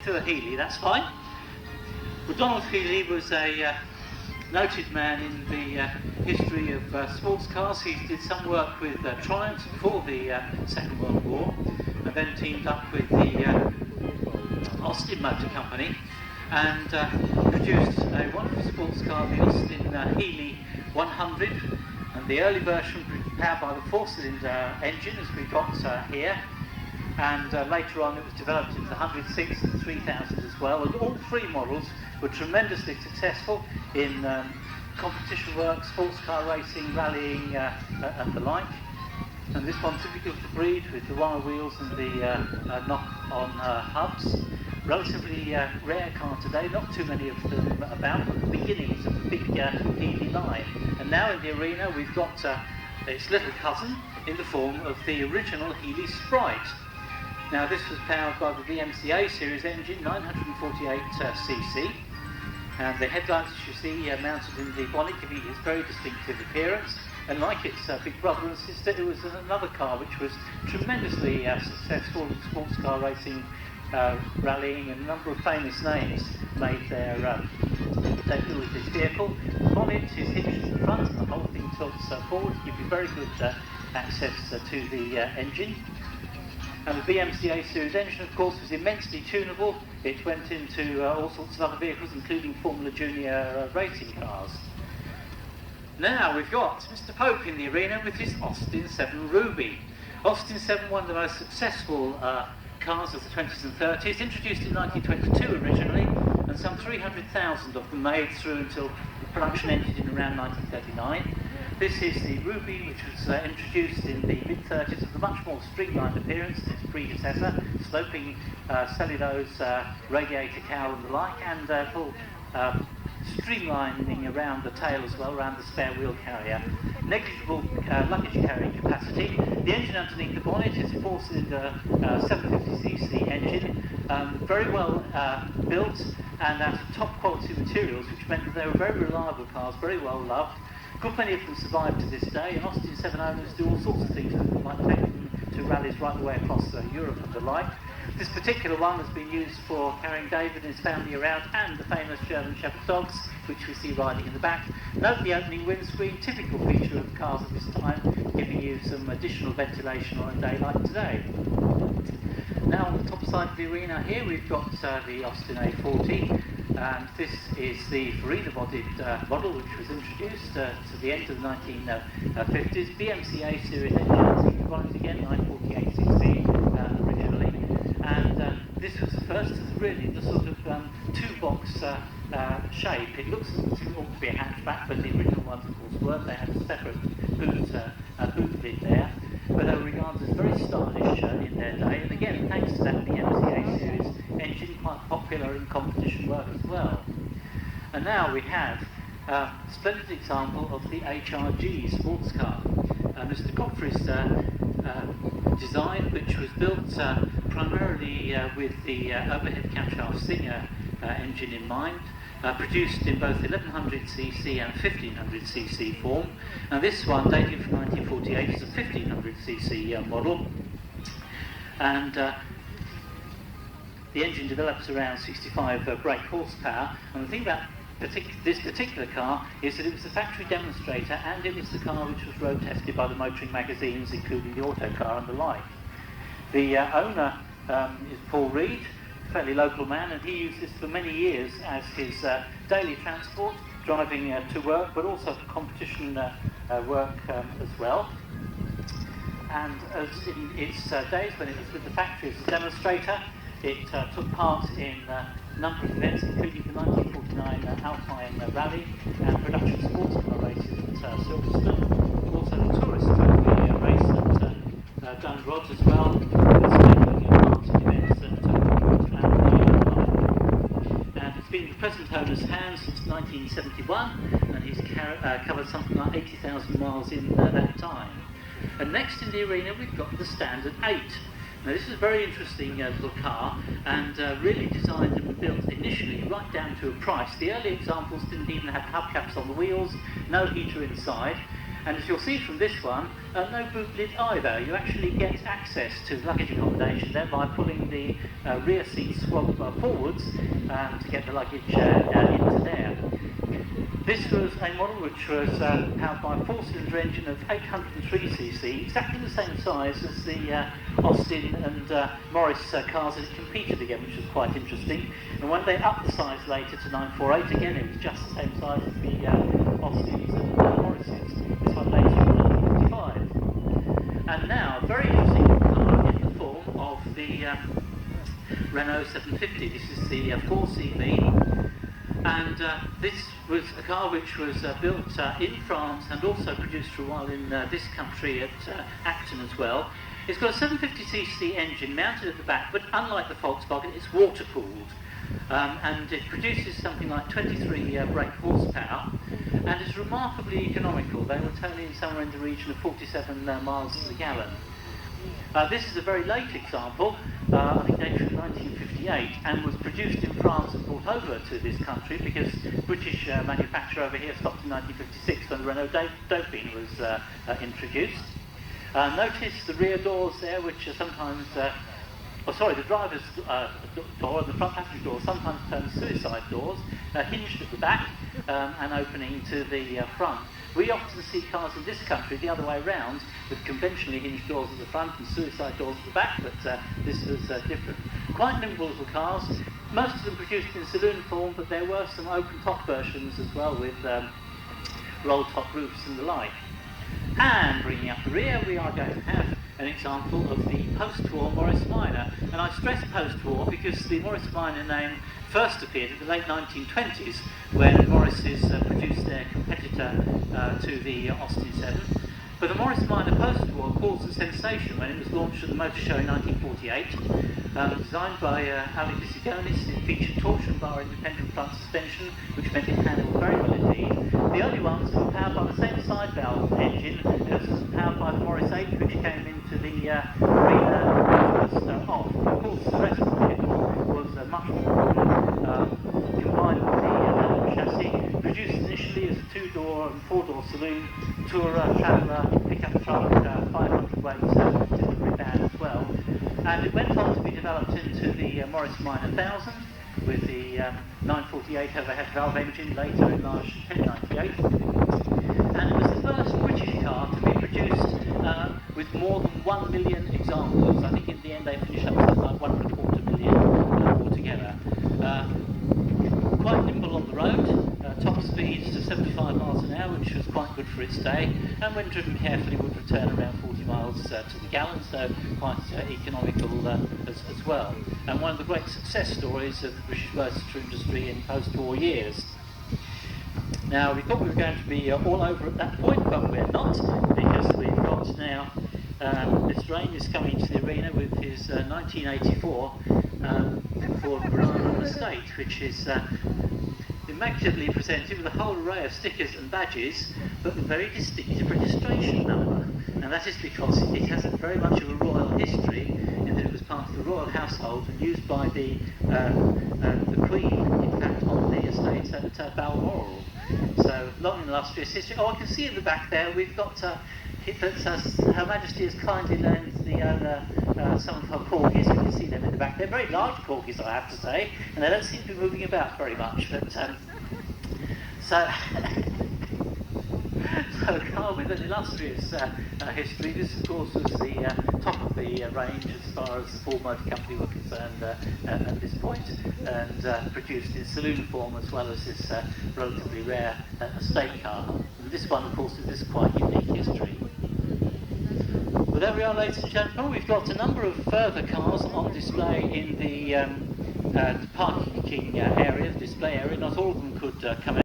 To a Healy, that's fine. Well, Donald Healy was a noted man in the history of sports cars. He did some work with Triumph before the Second World War, and then teamed up with the Austin Motor Company and produced a wonderful sports car, the Austin Healy 100, and the early version powered by the 4-cylinder engine, as we got here. And later on it was developed into the 106 and 3000 as well, and all three models were tremendously successful in competition work, sports car racing, rallying and the like. And this one typical of the breed with the wire wheels and the knock-on hubs. Relatively rare car today, not too many of them about, but the beginnings of the big Healy line. And now in the arena we've got its little cousin in the form of the original Healy Sprite. Now this was powered by the VMCA series engine, 948cc, and the headlights, as you see, mounted in the bonnet, giving it its very distinctive appearance. And like its big brother and sister, it was another car which was tremendously successful in sports car racing, rallying, and a number of famous names made their debut with this vehicle. The bonnet is hinged in front, and the whole thing tilts forward to give you very good access to the engine. And the VMCA series engine, of course, was immensely tunable. It went into all sorts of other vehicles, including Formula Junior racing cars. Now we've got Mr. Pope in the arena with his Austin 7 Ruby. Austin 7, one of the most successful cars of the 20s and 30s, introduced in 1922 originally, and some 300,000 of them made through until the production ended in around 1939. This is the Ruby, which was introduced in the mid-30s with a much more streamlined appearance than its predecessor, sloping cellulose radiator cowl and the like, and full streamlining around the tail as well, around the spare wheel carrier. Negligible luggage carrying capacity. The engine underneath the bonnet is a 4-cylinder 750cc engine, very well built and out of top quality materials, which meant that they were very reliable cars, very well loved. A good many of them survive to this day, and Austin 7 owners do all sorts of things with them, like take them to rallies right the way across Europe and the like. This particular one has been used for carrying David and his family around, and the famous German Shepherd dogs, which we see riding in the back. Note the opening windscreen, typical feature of cars at this time, giving you some additional ventilation on a day like today. Now on the top side of the arena here we've got the Austin A40, and this is the Farina-bodied model which was introduced to the end of the 1950s. VMCA series engines, once again 948cc originally, and this was the first of really the sort of two-box shape. It looks as if it ought to be a hatchback, but the original ones of course weren't. They had a separate boot lid there, but they were regarded as very stylish in their day, and again thanks to that VMCA series engine, quite popular in competition work as well. And now we have a splendid example of the HRG sports car. Mr. Godfrey's design, which was built primarily with the overhead camshaft Singer engine in mind, produced in both 1100cc and 1500cc form. Now this one, dating from 1948, is a 1500cc model, and the engine develops around 65 brake horsepower. And the thing about this particular car is that it was the factory demonstrator, and it was the car which was road tested by the motoring magazines, including the Autocar and the like. The owner is Paul Reed, a fairly local man, and he used this for many years as his daily transport, driving to work, but also for competition work as well. And as in its days when it was with the factory as a demonstrator, it took part in a number of events, including the 1949 Alpine Rally and production sports car races at Silverstone. Also the Tourist Trophy race at Dundrod as well. And it's been in the present owner's hands since 1971, and he's covered something like 80,000 miles in that time. And next in the arena we've got the Standard 8. Now this is a very interesting little car, and really designed and built initially right down to a price. The early examples didn't even have hubcaps on the wheels, no heater inside, And as you'll see from this one, no boot lid either. You actually get access to luggage accommodation there by pulling the rear seat swab forwards to get the luggage into there. This was a model which was powered by a 4-cylinder engine of 803cc, exactly the same size as the Austin and Morris cars that it competed against, which was quite interesting. And when they upped the size later to 948, again it was just the same size as the Austins and Morrises. This one later in 1945. And now, a very interesting car in the form of the Renault 750. This is the 4CV. And this was a car which was built in France and also produced for a while in this country at Acton as well. It's got a 750cc engine mounted at the back, but unlike the Volkswagen, it's water-cooled. And it produces something like 23 brake horsepower, and is remarkably economical. They were turning somewhere in the region of 47 miles to the gallon. This is a very late example, I think dated from 1958, and was produced in France and brought over to this country because British manufacturer over here stopped in 1956 when the Renault Dauphine was introduced. Notice the rear doors there, which are sometimes, the driver's door and the front passenger door sometimes turned suicide doors, hinged at the back and opening to the front. We often see cars in this country the other way around, with conventionally hinged doors at the front and suicide doors at the back, but this was different. Quite nimble little cars, most of them produced in saloon form, but there were some open top versions as well with roll top roofs and the like. And bringing up the rear, we are going to have an example of the post-war Morris Minor. And I stress post-war because the Morris Minor name first appeared in the late 1920s when Morris's produced their competitor to the Austin 7. But the Morris Minor post-war caused a sensation when it was launched at the Motor Show in 1948. Designed by Ali Visigonis, it featured torsion bar independent front suspension, which meant it handled very well indeed. The only ones were powered by the same side valve engine as was powered by the Morris 8, which came into the arena just off. Of course, the rest of the vehicle was much more combined with the chassis, produced initially as a 2-door and 4-door saloon, tourer, traveller, pickup truck, 500 weight, so delivery van as well. And it went on to be developed into the Morris Minor 1000 with the 948 overhead valve engine, later enlarged to 1098. And it was the first British car to be produced with more than 1 million examples. I think in the end they finished up with like 1.25 million altogether. Quite nimble on the road, top speeds to 75 miles an hour, which was quite good for its day, and when driven carefully would return around 40 miles to the gallon, so quite economical as well. And one of the great success stories of the British motor industry in post-war years. Now, we thought we were going to be all over at that point, but we're not, because we've got now this Rain is coming to the arena with his 1984 Ford Verona Estate, which is immaculately presented with a whole array of stickers and badges, but with a very distinctive registration number. And that is because it has very much of a royal history, in that it was part of the royal household and used by the Queen, in fact, on the estate at Balmoral. So, long and illustrious history. Oh, I can see in the back there we've got Her Majesty has kindly lent the owner some of her corgis. You can see them in the back. They're very large corgis, I have to say, and they don't seem to be moving about very much. But so a car with an illustrious history. This, of course, was the top of the range as far as the Ford Motor Company were concerned at this point, and produced in saloon form as well as this relatively rare estate car. And this one, of course, is this quite unique history. Well, there we are, ladies and gentlemen. We've got a number of further cars on display in the parking area, the display area. Not all of them could come out.